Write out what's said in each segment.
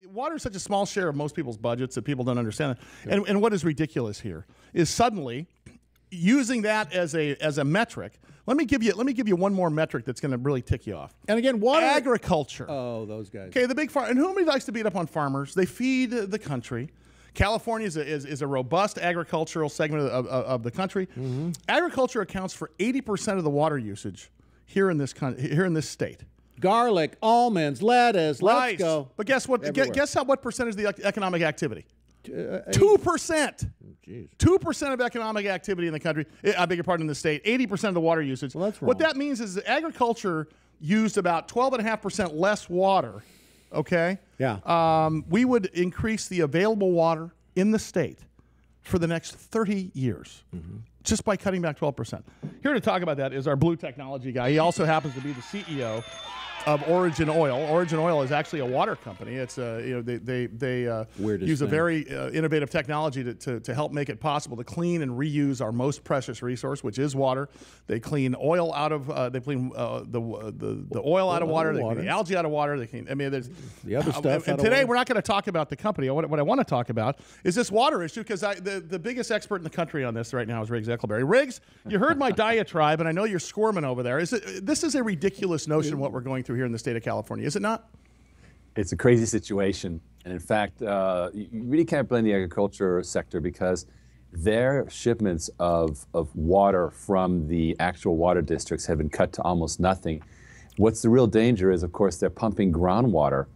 Water is such a small share of most people's budgets that people don't understand it. And what is ridiculous here is suddenly using that as a metric. Let me give you one more metric that's going to really tick you off. And again, water, agriculture. Oh, those guys. Okay, the big farm. And who likes to beat up on farmers? They feed the country. California is a robust agricultural segment of the country. Mm-hmm. Agriculture accounts for 80% of the water usage here in this state. Garlic, almonds, lettuce, let's go. But guess what? Guess what percentage of the economic activity? 2%. 2% of economic activity in the country. I beg your pardon, in the state. 80% of the water usage. Well, that's wrong. What that means is that agriculture used about 12.5% less water. Okay. Yeah. We would increase the available water in the state for the next 30 years. Mm-hmm. Just by cutting back 12%. Here to talk about that is our blue technology guy. He also happens to be the CEO of OriginOil. OriginOil is actually a water company. It's they use a very innovative technology to help make it possible to clean and reuse our most precious resource, which is water. They clean oil out of the oil out of water. They clean the algae out of water. They clean. I mean, there's the other stuff. And today we're not going to talk about the company. What I want to talk about is this water issue, because the biggest expert in the country on this right now is Riggs Eckelberry. Riggs, you heard my diatribe, and I know you're squirming over there. This is a ridiculous notion what we're going through here in the state of California, is it not? It's a crazy situation, and in fact, you really can't blame the agriculture sector, because their shipments of water from the actual water districts have been cut to almost nothing. What's the real danger is, of course, they're pumping groundwater,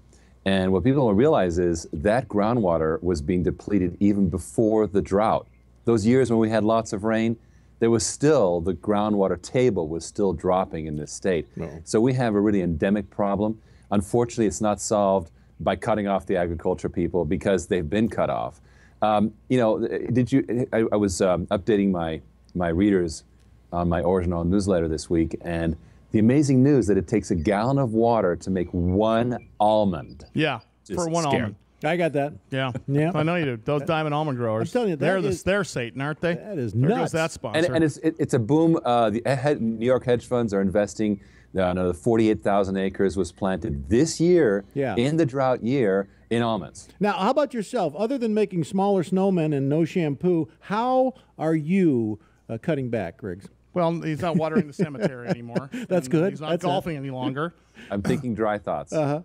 and what people don't realize is that groundwater was being depleted even before the drought. Those years when we had lots of rain, there was still, the groundwater table was still dropping in this state. No. So we have a really endemic problem. Unfortunately, it's not solved by cutting off the agriculture people, because they've been cut off. I was updating my readers on my OriginOil newsletter this week, and the amazing news that it takes a gallon of water to make one almond. Yeah, for one almond. I got that. Yeah. Yeah. I know you do. Those diamond almond growers. I'm telling you, they're Satan, aren't they? That is there nuts. Goes that sponsor. And it's a boom. The New York hedge funds are investing. Another 48,000 acres was planted this year, in the drought year, in almonds. Now, how about yourself? Other than making smaller snowmen and no shampoo, how are you cutting back, Riggs? Well, he's not watering the cemetery anymore. That's good. He's not golfing any longer. I'm thinking dry thoughts. Oh,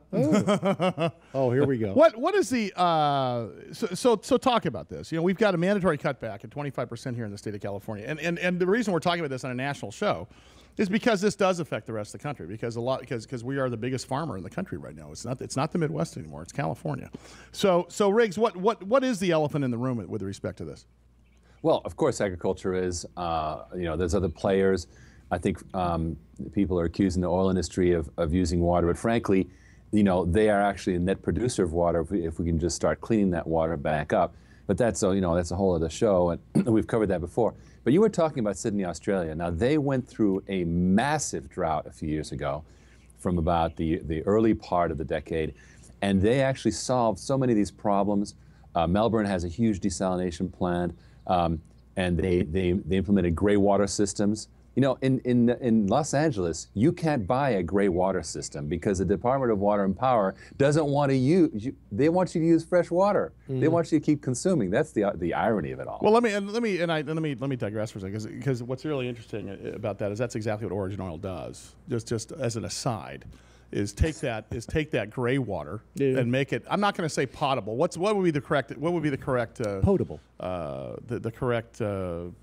here we go. What is the so talk about this? We've got a mandatory cutback at 25% here in the state of California, and the reason we're talking about this on a national show is because this does affect the rest of the country, because we are the biggest farmer in the country right now. It's not the Midwest anymore. It's California. So Riggs, what is the elephant in the room with respect to this? Well, of course, agriculture is, there's other players. I think people are accusing the oil industry of using water, but frankly, they are actually a net producer of water if we can just start cleaning that water back up. But that's a whole other show, and we've covered that before. But you were talking about Sydney, Australia. Now, they went through a massive drought a few years ago, from about the early part of the decade, and they actually solved so many of these problems. Melbourne has a huge desalination plant. And they implemented gray water systems. In Los Angeles, you can't buy a gray water system because the Department of Water and Power doesn't want to use. They want you to use fresh water. Mm. They want you to keep consuming. That's the irony of it all. Well, let me digress for a second, because what's really interesting about that is that's exactly what OriginOil does. Just as an aside. Is take that gray water and make it. I'm not going to say potable. What would be the correct? Potable. The correct word.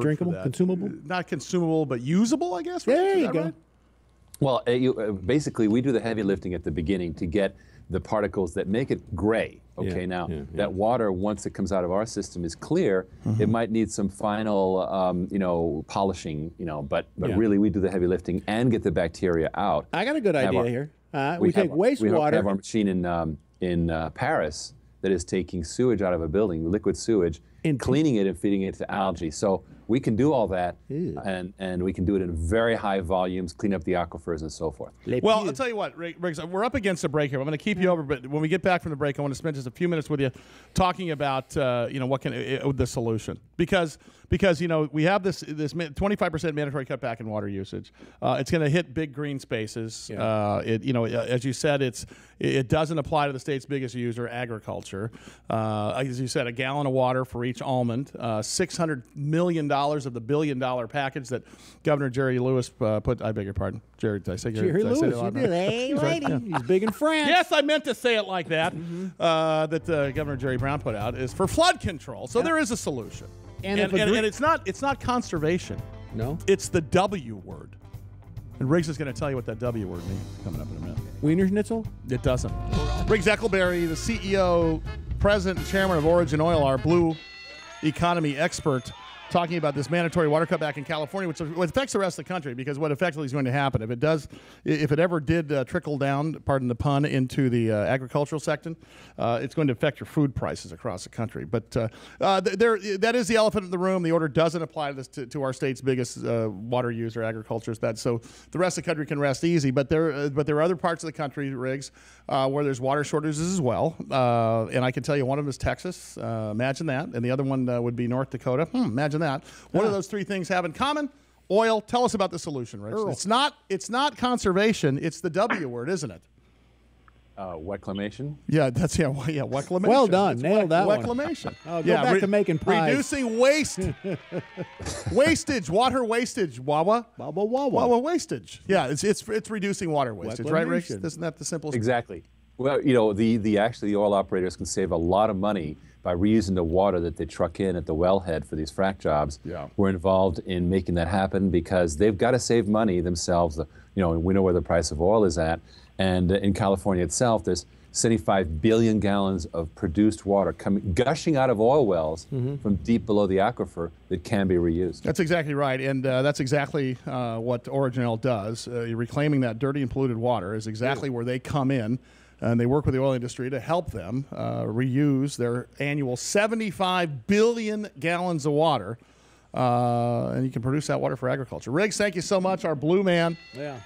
Drinkable, for that. consumable. Not consumable, but usable, I guess. Right? There you go. Right? Well, basically, we do the heavy lifting at the beginning to get the particles that make it gray. Okay, that water, once it comes out of our system, is clear. Mm-hmm. It might need some final, polishing, but really we do the heavy lifting and get the bacteria out. I got a good idea here. We take wastewater. We have our machine in Paris that is taking sewage out of a building, liquid sewage, cleaning it and feeding it to algae. So we can do all that, and we can do it in very high volumes, clean up the aquifers and so forth. Well, I'll tell you what, Riggs, we're up against a break here. I'm going to keep you over, but when we get back from the break, I want to spend just a few minutes with you talking about the solution, because because, you know, we have this 25% mandatory cutback in water usage. It's going to hit big green spaces. Yeah. You know, as you said, it doesn't apply to the state's biggest user, agriculture. As you said, a gallon of water for each almond. $600 million of the $1 billion package that Governor Jerry Lewis put. I beg your pardon, Jerry. Did I say Jerry Lewis? You did. Hey, lady. Yeah. He's big in France. Yes, I meant to say it like that. That Governor Jerry Brown put out is for flood control. So there is a solution. And it's not conservation. No. It's the W word. And Riggs is going to tell you what that W word means coming up in a minute. Wiener Schnitzel? It doesn't. Riggs Eckelberry, the CEO, president, and chairman of OriginOil, our blue economy expert, talking about this mandatory water cutback in California, which affects the rest of the country, because what effectively is going to happen, if it ever did trickle down, pardon the pun, into the agricultural section, it's going to affect your food prices across the country. But that is the elephant in the room. The order doesn't apply to our state's biggest water user, agriculture. So the rest of the country can rest easy. But there are other parts of the country, Riggs, where there's water shortages as well. And I can tell you one of them is Texas. Imagine that. And the other one would be North Dakota. Imagine that. What do those three things have in common? Oil. Tell us about the solution, Rich. It's not conservation. It's the W word, isn't it? Wetclimation? Yeah, wetclimation. Well done. Nailed that one. Wetclimation. Go back to making pies. Reducing wastage, water wastage. Wawa wastage. Yeah, it's reducing water wastage, right, Rick? Isn't that the simplest? Exactly. Well, you know, the oil operators can save a lot of money by reusing the water that they truck in at the wellhead for these frac jobs. Yeah. We're involved in making that happen because they've got to save money themselves. You know, we know where the price of oil is at. And in California itself, there's 75 billion gallons of produced water gushing out of oil wells from deep below the aquifer that can be reused. That's exactly right, and that's exactly what OriginOil does. Reclaiming that dirty and polluted water is exactly where they come in, and they work with the oil industry to help them reuse their annual 75 billion gallons of water, and you can produce that water for agriculture. Riggs, thank you so much, our blue man. Yeah.